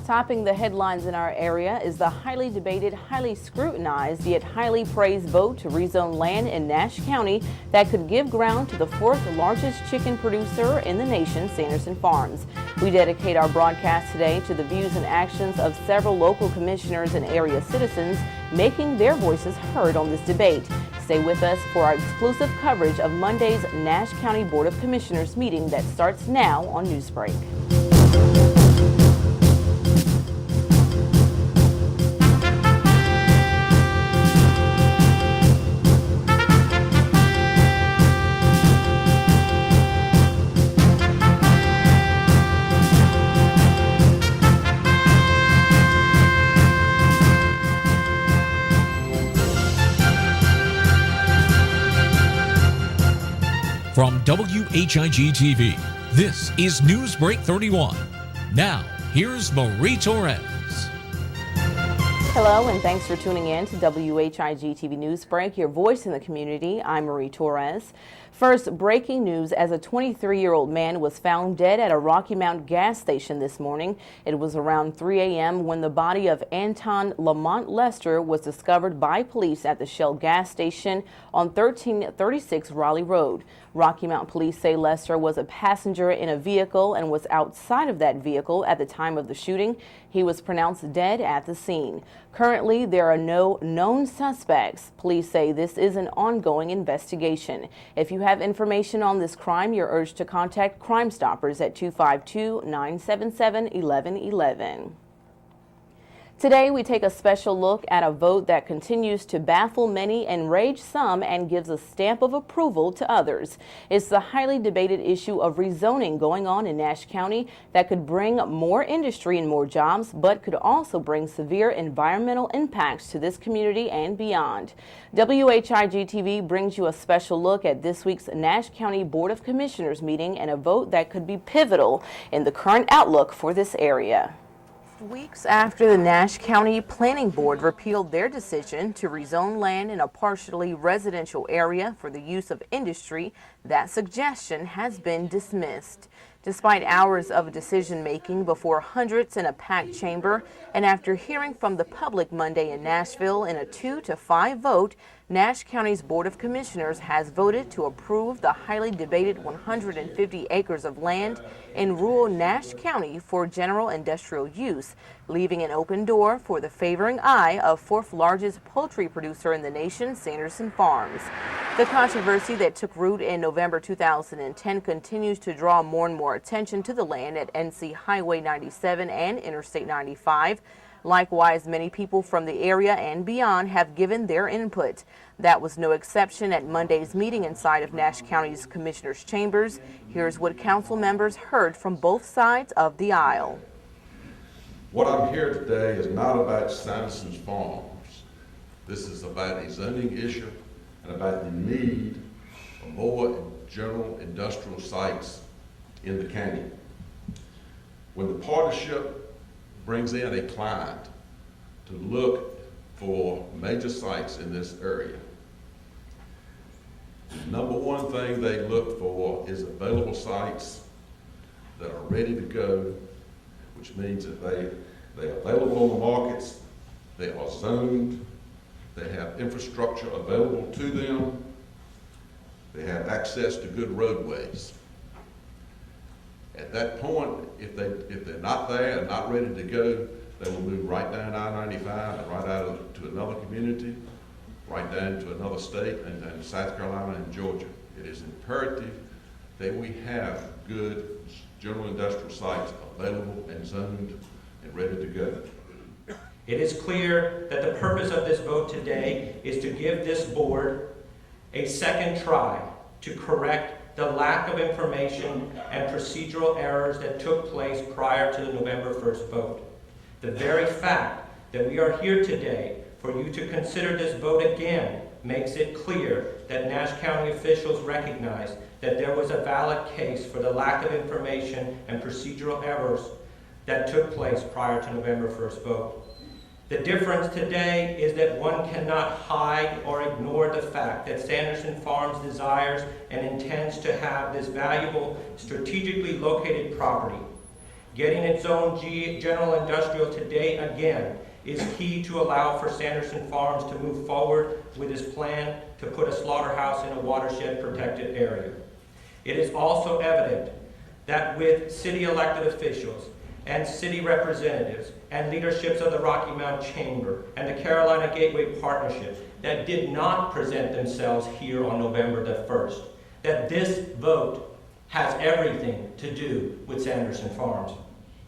Topping the headlines in our area is the highly debated, highly scrutinized, yet highly praised vote to rezone land in Nash County that could give ground to the fourth largest chicken producer in the nation, Sanderson Farms. We dedicate our broadcast today to the views and actions of several local commissioners and area citizens making their voices heard on this debate. Stay with us for our exclusive coverage of Monday's Nash County Board of Commissioners meeting that starts now on NewsBreak. From WHIG-TV, this is NewsBreak 31. Now, here's Marie Torres. Hello, and thanks for tuning in to WHIG-TV NewsBreak, your voice in the community. I'm Marie Torres. First, breaking news as a 23-year-old man was found dead at a Rocky Mount gas station this morning. It was around 3 a.m. when the body of Anton Lamont Lester was discovered by police at the Shell gas station on 1336 Raleigh Road. Rocky Mount police say Lester was a passenger in a vehicle and was outside of that vehicle at the time of the shooting. He was pronounced dead at the scene. Currently, there are no known suspects. Police say this is an ongoing investigation. If you have information on this crime, you're urged to contact Crime Stoppers at 252-977-1111. Today, we take a special look at a vote that continues to baffle many, enrage some, and gives a stamp of approval to others. It's the highly debated issue of rezoning going on in Nash County that could bring more industry and more jobs, but could also bring severe environmental impacts to this community and beyond. WHIG-TV brings you a special look at this week's Nash County Board of Commissioners meeting and a vote that could be pivotal in the current outlook for this area. Weeks after the Nash County Planning Board repealed their decision to rezone land in a partially residential area for the use of industry, that suggestion has been dismissed. Despite hours of decision-making before hundreds in a packed chamber, and after hearing from the public Monday in Nashville in a 2-5 vote, Nash County's Board of Commissioners has voted to approve the highly debated 150 acres of land in rural Nash County for general industrial use, leaving an open door for the favoring eye of fourth largest poultry producer in the nation, Sanderson Farms. The controversy that took root in November 2010 continues to draw more and more attention to the land at NC Highway 97 and Interstate 95. Likewise, many people from the area and beyond have given their input. That was no exception at Monday's meeting inside of Nash County's Commissioners' Chambers. Here's what council members heard from both sides of the aisle. What I'm here today is not about Sanderson's Farms. This is about a zoning issue and about the need for more general industrial sites in the county. When the partnership brings in a client to look for major sites in this area, the number one thing they look for is available sites that are ready to go, which means that they're available on the markets, they are zoned, they have infrastructure available to them, they have access to good roadways. At that point, if they're not there and not ready to go, they will move right down I-95 and right out to another community, right down to another state, and South Carolina and Georgia. It is imperative that we have good general industrial sites available and zoned and ready to go. It is clear that the purpose of this vote today is to give this board a second try to correct the lack of information and procedural errors that took place prior to the November 1st vote. The very fact that we are here today for you to consider this vote again makes it clear that Nash County officials recognize that there was a valid case for the lack of information and procedural errors that took place prior to November 1st vote. The difference today is that one cannot hide or ignore the fact that Sanderson Farms desires and intends to have this valuable, strategically located property Getting its own general industrial today again is key to allow for Sanderson Farms to move forward with his plan to put a slaughterhouse in a watershed protected area. It is also evident that with city elected officials and city representatives and leaderships of the Rocky Mount Chamber and the Carolina Gateway Partnership that did not present themselves here on November the 1st, that this vote has everything to do with Sanderson Farms.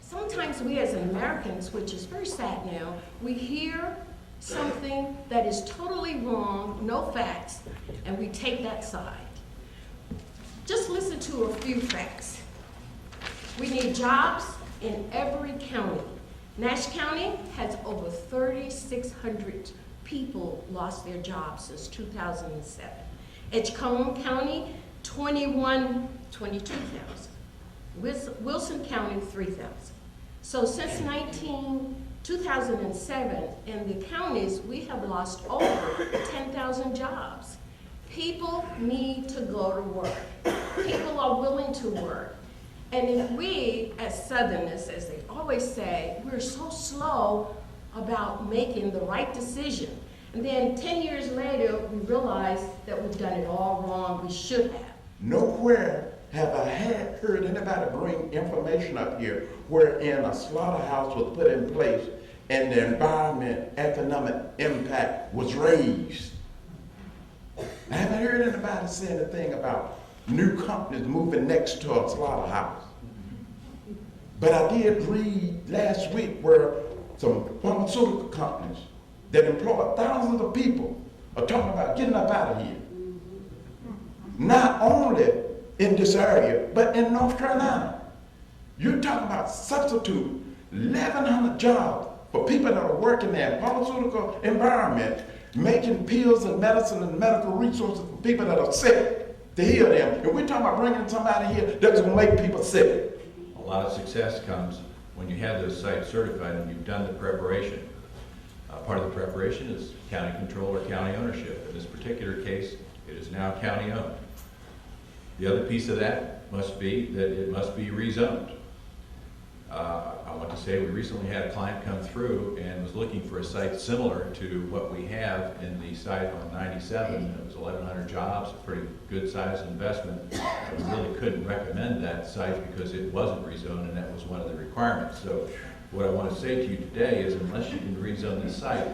Sometimes we as Americans, which is very sad now, we hear something that is totally wrong, no facts, and we take that side. Just listen to a few facts. We need jobs in every county. Nash County has over 3,600 people lost their jobs since 2007. Edgecombe County, 22,000. Wilson County, 3,000. So since 2007, in the counties, we have lost over 10,000 jobs. People need to go to work. People are willing to work. And if we, as Southerners, as they always say, we're so slow about making the right decision. And then 10 years later, we realize that we've done it all wrong, we should have. Nowhere have I heard anybody bring information up here wherein a slaughterhouse was put in place and the environment, economic impact was raised. I haven't heard anybody say anything about new companies moving next to a slaughterhouse. But I did read last week where some pharmaceutical companies that employ thousands of people are talking about getting up out of here. Not only in this area, but in North Carolina. You're talking about substitute 1,100 jobs for people that are working in the pharmaceutical environment, making pills and medicine and medical resources for people that are sick to heal them. And we're talking about bringing somebody here that's going to make people sick. A lot of success comes when you have those sites certified and you've done the preparation. Part of the preparation is county control or county ownership. In this particular case, it is now county owned. The other piece of that must be that it must be rezoned. I want to say we recently had a client come through and was looking for a site similar to what we have in the site on 97. It was 1,100 jobs, a pretty good sized investment. We really couldn't recommend that site because it wasn't rezoned and that was one of the requirements. So what I want to say to you today is unless you can rezone this site,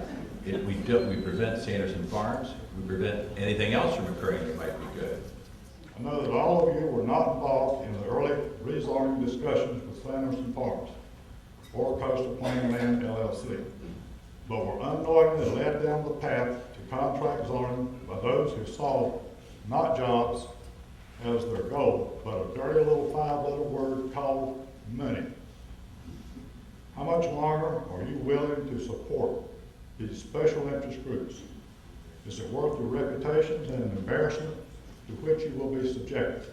we prevent Sanderson Farms, we prevent anything else from occurring that might be good. I know that all of you were not involved in the early rezoning discussions with Sanderson Farms or Coastal Plain Land LLC, but were unknowingly led down the path to contract zoning by those who saw not jobs as their goal, but a dirty little 5-letter word called money. How much longer are you willing to support these special interest groups? Is it worth your reputations and embarrassment to which you will be subjected?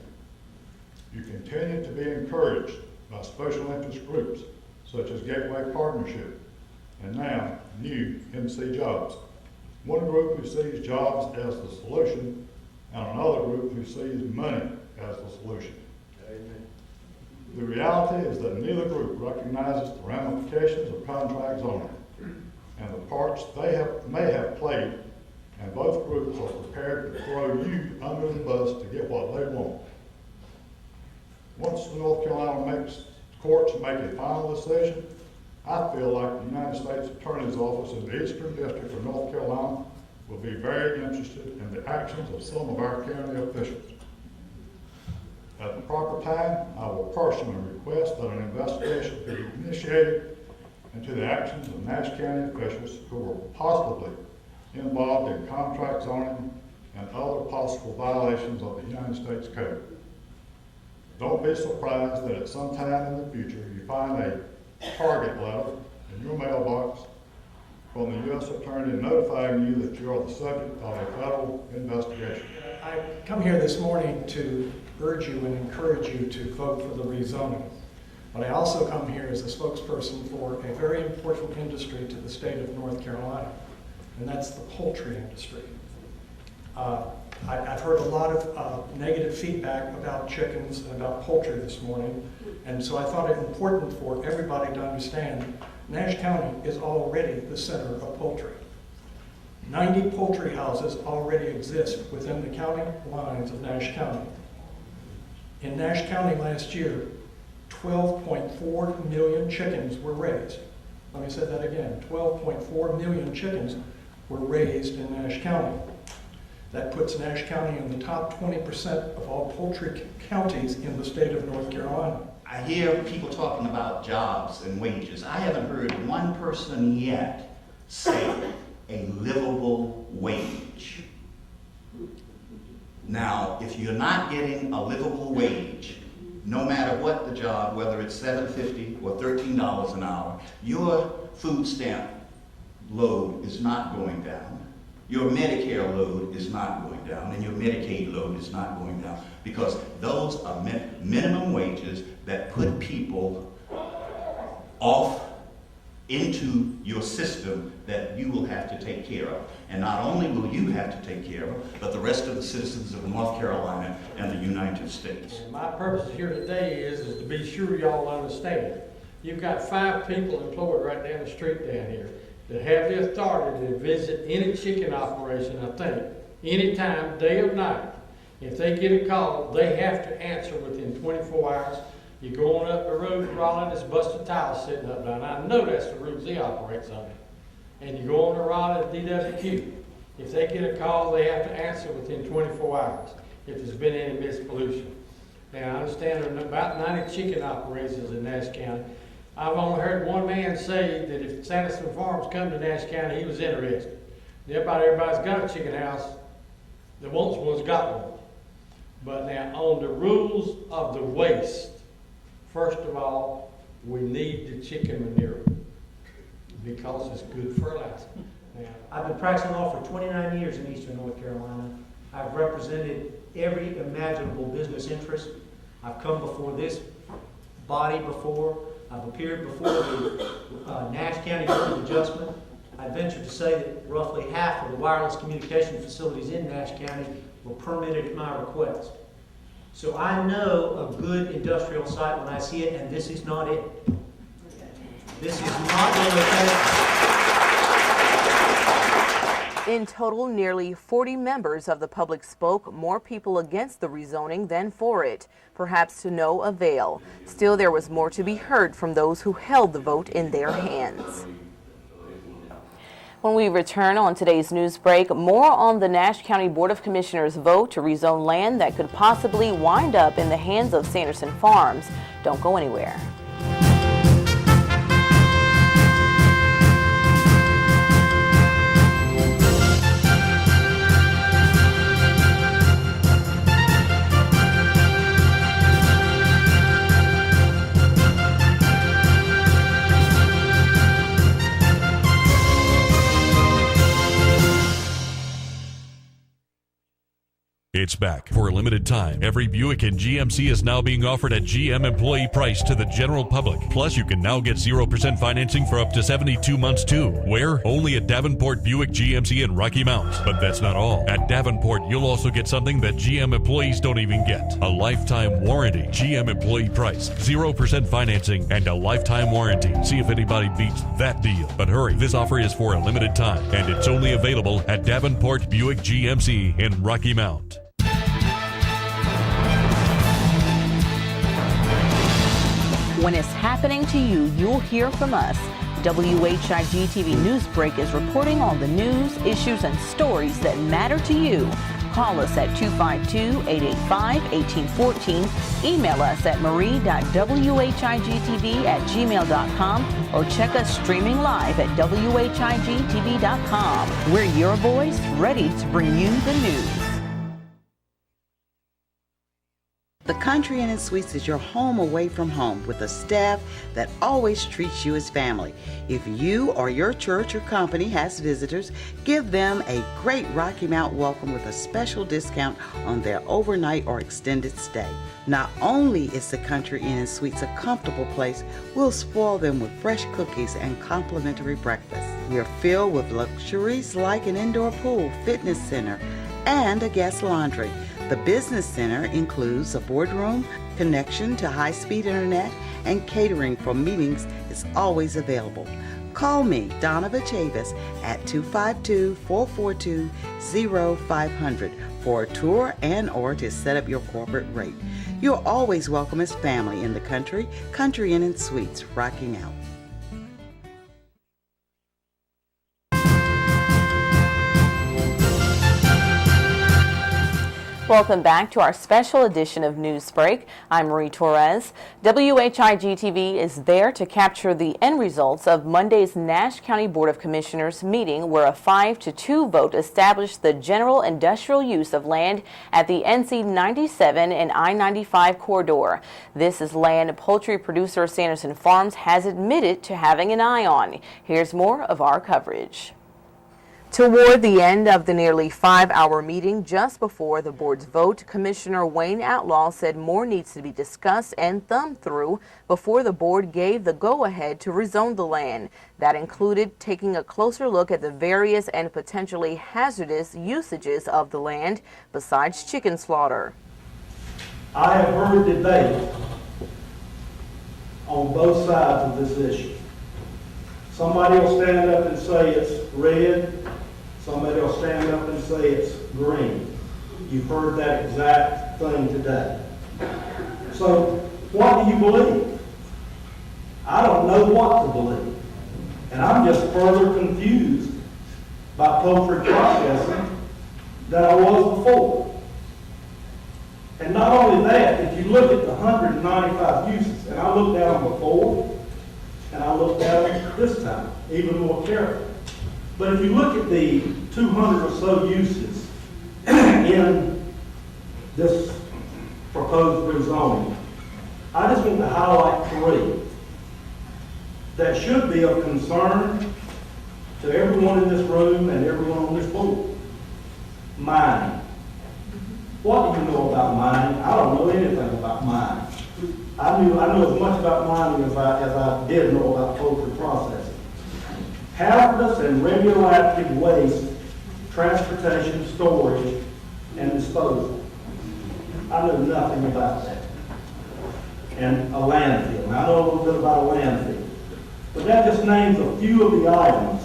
You continue to be encouraged by special interest groups such as Gateway Partnership and now new MC Jobs. One group who sees jobs as the solution and another group who sees money as the solution. Amen. The reality is that neither group recognizes the ramifications of contract zoning and the parts they may have played, and both groups are prepared to throw you under the bus to get what they want. Once the North Carolina courts make a final decision, I feel like the United States Attorney's Office in the Eastern District of North Carolina will be very interested in the actions of some of our county officials. At the proper time, I will personally request that an investigation be initiated into the actions of Nash County officials who were possibly involved in contract zoning and other possible violations of the United States Code. Don't be surprised that at some time in the future you find a target letter in your mailbox from the U.S. Attorney notifying you that you are the subject of a federal investigation. I come here this morning to urge you and encourage you to vote for the rezoning. But I also come here as a spokesperson for a very important industry to the state of North Carolina, and that's the poultry industry. I've heard a lot of negative feedback about chickens and about poultry this morning, and so I thought it important for everybody to understand Nash County is already the center of poultry. 90 poultry houses already exist within the county lines of Nash County. In Nash County last year, 12.4 million chickens were raised. Let me say that again, 12.4 million chickens were raised in Nash County. That puts Nash County in the top 20% of all poultry counties in the state of North Carolina. I hear people talking about jobs and wages. I haven't heard one person yet say a livable wage. Now, if you're not getting a livable wage, no matter what the job, whether it's $7.50 or $13 an hour, your food stamp load is not going down. Your Medicare load is not going down, and your Medicaid load is not going down, because those are minimum wages that put people off into your system that you will have to take care of. And not only will you have to take care of, but the rest of the citizens of North Carolina and the United States. And my purpose here today is to be sure y'all understand. You've got 5 people employed right down the street down here that have the authority to visit any chicken operation, I think, anytime, day or night. If they get a call, they have to answer within 24 hours. You're going up the road, Raleigh, there's busted tile sitting up there, and I know that's the rules he operates under. And you go on to Raleigh to DWQ. If they get a call, they have to answer within 24 hours if there's been any mispollution. Now, I understand there are about 90 chicken operations in Nash County. I've only heard one man say that if Sanderson Farms come to Nash County, he was interested. Everybody's got a chicken house that wants one's got one. But now, on the rules of the waste, first of all, we need the chicken manure because it's good fertilizer. Now, I've been practicing law for 29 years in Eastern North Carolina. I've represented every imaginable business interest. I've come before this body before. I've appeared before the Nash County Board of Adjustment. I venture to say that roughly half of the wireless communication facilities in Nash County were permitted at my request. So I know a good industrial site when I see it, and this is not it. This is not the location. In total, nearly 40 members of the public spoke, more people against the rezoning than for it, perhaps to no avail. Still, there was more to be heard from those who held the vote in their hands. When we return on today's news break, more on the Nash County Board of Commissioners vote to rezone land that could possibly wind up in the hands of Sanderson Farms. Don't go anywhere. It's back for a limited time. Every Buick and GMC is now being offered at GM employee price to the general public. Plus, you can now get 0% financing for up to 72 months too. Where? Only at Davenport Buick GMC in Rocky Mount. But that's not all. At Davenport, you'll also get something that GM employees don't even get. A lifetime warranty. GM employee price, 0% financing, and a lifetime warranty. See if anybody beats that deal. But hurry, this offer is for a limited time, and it's only available at Davenport Buick GMC in Rocky Mount. When it's happening to you, you'll hear from us. WHIG TV News Break is reporting on the news, issues, and stories that matter to you. Call us at 252-885-1814. Email us at marie.whigtv@gmail.com or check us streaming live at whigtv.com. We're your voice, ready to bring you the news. The Country Inn & Suites is your home away from home with a staff that always treats you as family. If you or your church or company has visitors, give them a great Rocky Mount welcome with a special discount on their overnight or extended stay. Not only is the Country Inn & Suites a comfortable place, we'll spoil them with fresh cookies and complimentary breakfast. We're filled with luxuries like an indoor pool, fitness center, and a guest laundry. The Business Center includes a boardroom, connection to high-speed internet, and catering for meetings is always available. Call me, Donna Chavis, at 252-442-0500 for a tour and or to set up your corporate rate. You're always welcome as family in the country Inn and Suites, rocking out. Welcome back to our special edition of Newsbreak. I'm Marie Torres. WHIG-TV is there to capture the end results of Monday's Nash County Board of Commissioners meeting, where a 5-2 vote established the general industrial use of land at the NC 97 and I-95 corridor. This is land poultry producer Sanderson Farms has admitted to having an eye on. Here's more of our coverage. Toward the end of the nearly 5-hour meeting, just before the board's vote, Commissioner Wayne Outlaw said more needs to be discussed and thumbed through before the board gave the go-ahead to rezone the land. That included taking a closer look at the various and potentially hazardous usages of the land besides chicken slaughter. I have heard debate on both sides of this issue. Somebody will stand up and say it's red. Somebody will stand up and say it's green. You've heard that exact thing today. So what do you believe? I don't know what to believe. And I'm just further confused by poultry processing than I was before. And not only that, if you look at the 195 uses, and I looked at them before, and I looked at them this time, even more carefully. But if you look at the 200 or so uses in this proposed rezoning, I just want to highlight 3 that should be of concern to everyone in this room and everyone on this board. Mining. What do you know about mining? I don't know anything about mining. I know as much about mining as I did know about poultry processing. Hazardous and radioactive waste, transportation, storage, and disposal. I know nothing about that. And a landfill. Now, I know a little bit about a landfill. But that just names a few of the items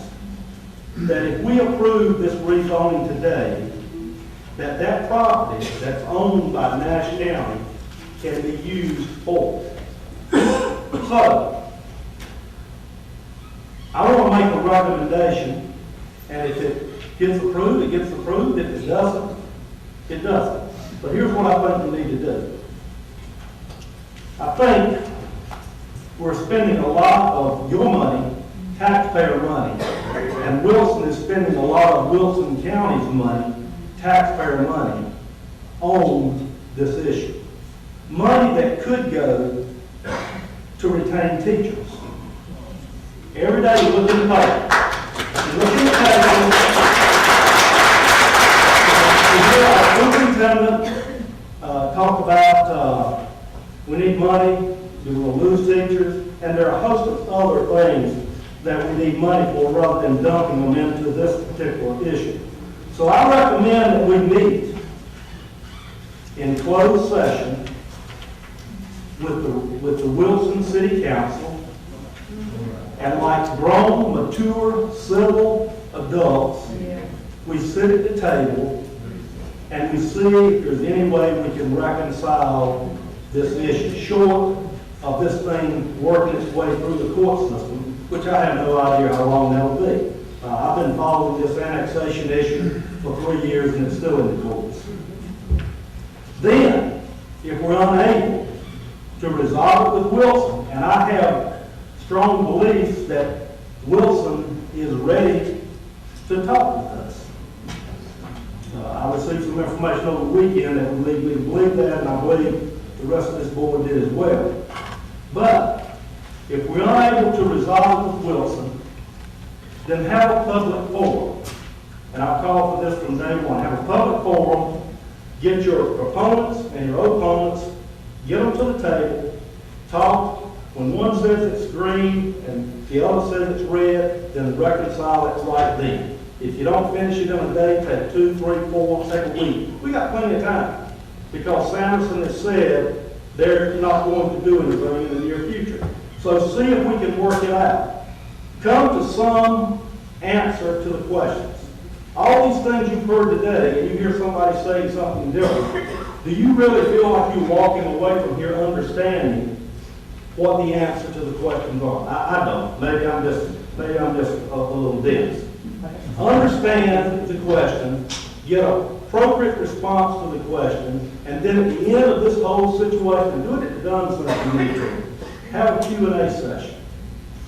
that if we approve this rezoning today, that property that's owned by Nash County can be used for. So, I want to make a recommendation, and if it gets approved, it gets approved. If it doesn't, it doesn't. But here's what I think we need to do. I think we're spending a lot of your money, taxpayer money, and Wilson is spending a lot of Wilson County's money, taxpayer money, on this issue. Money that could go to retain teachers. Every day you look in the paper. You look in the paper. You hear our superintendent talk about we need money, we will lose teachers, and there are a host of other things that we need money for rather than dumping them into this particular issue. So I recommend that we meet in closed session with the Wilson City Council, and like grown, mature, civil adults, we sit at the table and we see if there's any way we can reconcile this issue, short of this thing working its way through the court system, which I have no idea how long that'll be. I've been following this annexation issue for 3 years and it's still in the courts. Then, if we're unable to resolve it with Wilson, and I have strong beliefs that Wilson is ready to talk with us. I received some information over the weekend that would lead me to believe that, and I believe the rest of this board did as well. But if we're unable to resolve it with Wilson, then have a public forum. And I'll call for this from day one. Have a public forum, get your proponents and your opponents, get them to the table, talk. When one says it's green and the other says it's red, then reconcile it right then. If you don't finish it in a day, take 2, 3, 4, take a week. We got plenty of time because Sanderson has said they're not going to do anything in the near future. So see if we can work it out. Come to some answer to the questions. All these things you've heard today, and you hear somebody say something different, do you really feel like you're walking away from here understanding what the answer to the questions are? I don't. Maybe I'm just a little dense. Understand the question, get an appropriate response to the question, and then at the end of this whole situation, do it at the done something you need to. Have a Q&A session.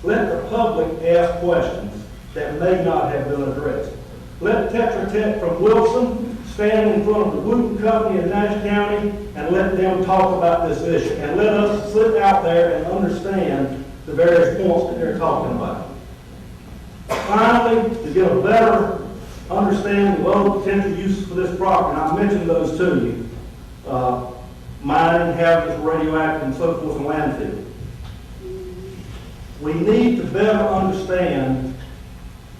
Let the public ask questions that may not have been addressed. Let Tetra Tech from Wilson stand in front of the Wooten Company in Nash County and let them talk about this issue. And let us sit out there and understand the various points that they're talking about. Finally, to get a better understanding of other potential uses for this property, and I mentioned those to you, mining, hazardous, radioactive, and so forth, and landfill. We need to better understand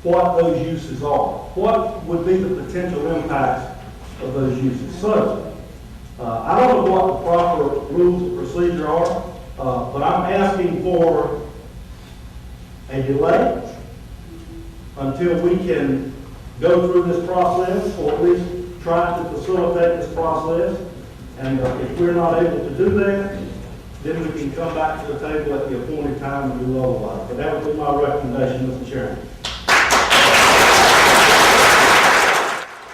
what those uses are. What would be the potential impacts of those uses? So, I don't know what the proper rules of procedure are, but I'm asking for a delay until we can go through this process, or at least try to facilitate this process. And if we're not able to do that, then we can come back to the table at the appointed time and do otherwise. But that would be my recommendation, Mr. Chairman.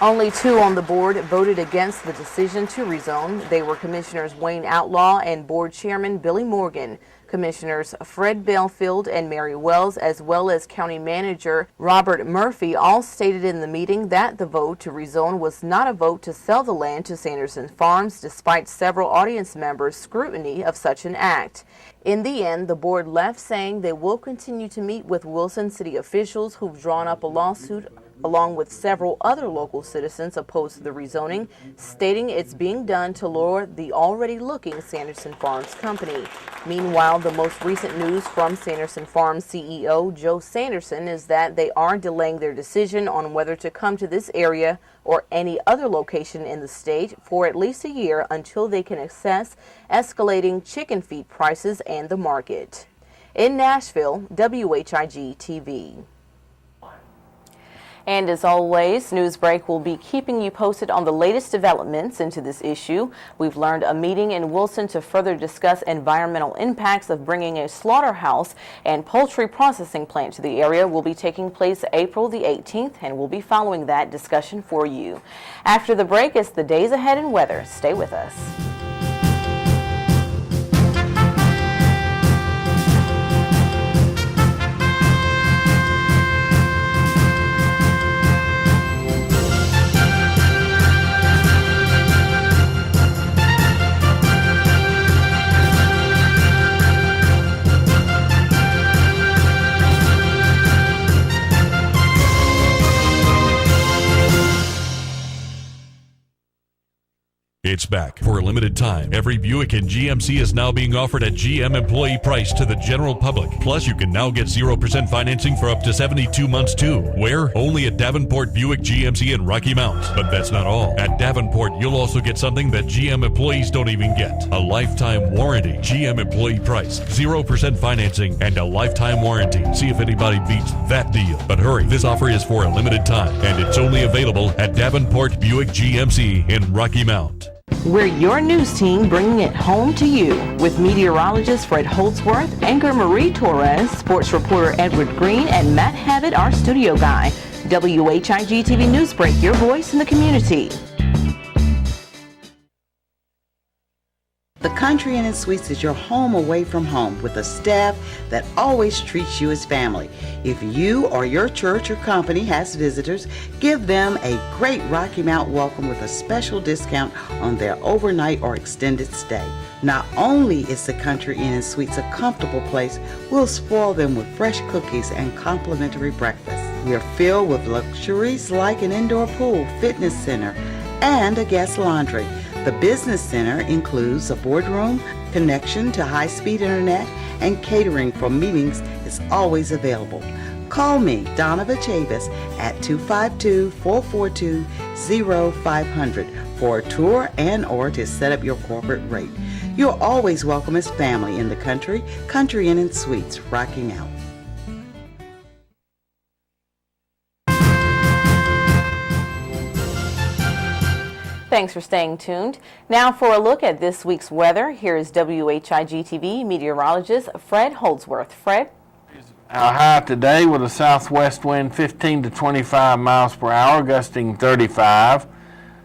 Only 2 on the board voted against the decision to rezone. They were Commissioners Wayne Outlaw and Board Chairman Billy Morgan. Commissioners Fred Belfield and Mary Wells, as well as County Manager Robert Murphy, all stated in the meeting that the vote to rezone was not a vote to sell the land to Sanderson Farms, despite several audience members' scrutiny of such an act. In the end, the board left saying they will continue to meet with Wilson City officials who've drawn up a lawsuit along with several other local citizens opposed to the rezoning, stating it's being done to lure the already looking Sanderson Farms company. Meanwhile, the most recent news from Sanderson Farms CEO Joe Sanderson is that they are delaying their decision on whether to come to this area or any other location in the state for at least a year until they can assess escalating chicken feed prices and the market. In Nashville, WHIG TV. And as always, NewsBreak will be keeping you posted on the latest developments into this issue. We've learned a meeting in Wilson to further discuss environmental impacts of bringing a slaughterhouse and poultry processing plant to the area will be taking place April the 18th, and we'll be following that discussion for you. After the break, it's the days ahead and weather. Stay with us. It's back for a limited time. Every Buick and GMC is now being offered at GM employee price to the general public. Plus, you can now get 0% financing for up to 72 months too. Where? Only at Davenport Buick GMC in Rocky Mount. But that's not all. At Davenport, you'll also get something that GM employees don't even get. A lifetime warranty. GM employee price, 0% financing, and a lifetime warranty. See if anybody beats that deal. But hurry, this offer is for a limited time, and it's only available at Davenport Buick GMC in Rocky Mount. We're your news team bringing it home to you with meteorologist Fred Holdsworth, anchor Marie Torres, sports reporter Edward Green, and Matt Havitt, our studio guy. WHIG TV NewsBreak, your voice in the community. The Country Inn & Suites is your home away from home with a staff that always treats you as family. If you or your church or company has visitors, give them a great Rocky Mount welcome with a special discount on their overnight or extended stay. Not only is the Country Inn & Suites a comfortable place, we'll spoil them with fresh cookies and complimentary breakfast. We are filled with luxuries like an indoor pool, fitness center, and a guest laundry. The Business Center includes a boardroom, connection to high-speed internet, and catering for meetings is always available. Call me, Donovan Chavis, at 252-442-0500 for a tour and or to set up your corporate rate. You're always welcome as family in the country. Country Inn and Suites, rocking out. Thanks for staying tuned. Now for a look at this week's weather, here is WHIG-TV meteorologist Fred Holdsworth. Fred? Our high today with a southwest wind 15 to 25 miles per hour, gusting 35.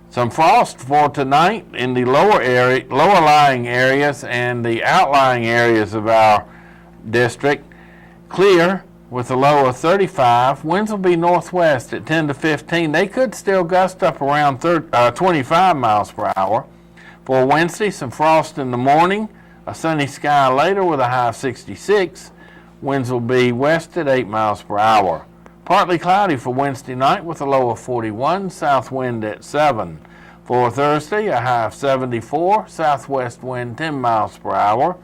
Some frost for tonight in the lower lying areas and the outlying areas of our district. Clear with a low of 35. Winds will be northwest at 10 to 15. They could still gust up around 25 miles per hour. For Wednesday, some frost in the morning, a sunny sky later with a high of 66. Winds will be west at 8 miles per hour. Partly cloudy for Wednesday night with a low of 41, south wind at 7. For Thursday, a high of 74, southwest wind 10 miles per hour.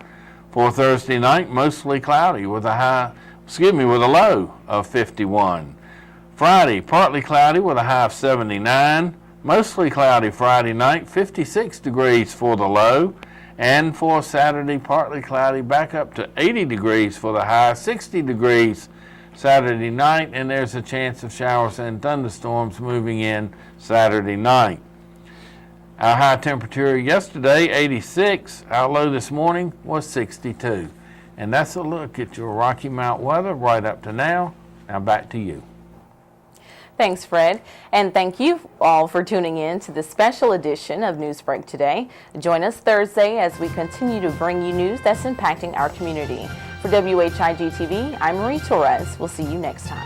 For Thursday night, mostly cloudy with a low of 51. Friday, partly cloudy with a high of 79. Mostly cloudy Friday night, 56 degrees for the low. And for Saturday, partly cloudy, back up to 80 degrees for the high, 60 degrees Saturday night, and there's a chance of showers and thunderstorms moving in Saturday night. Our high temperature yesterday, 86. Our low this morning was 62. And that's a look at your Rocky Mount weather right up to now. Now back to you. Thanks, Fred. And thank you all for tuning in to this special edition of NewsBreak Today. Join us Thursday as we continue to bring you news that's impacting our community. For WHIG-TV, I'm Marie Torres. We'll see you next time.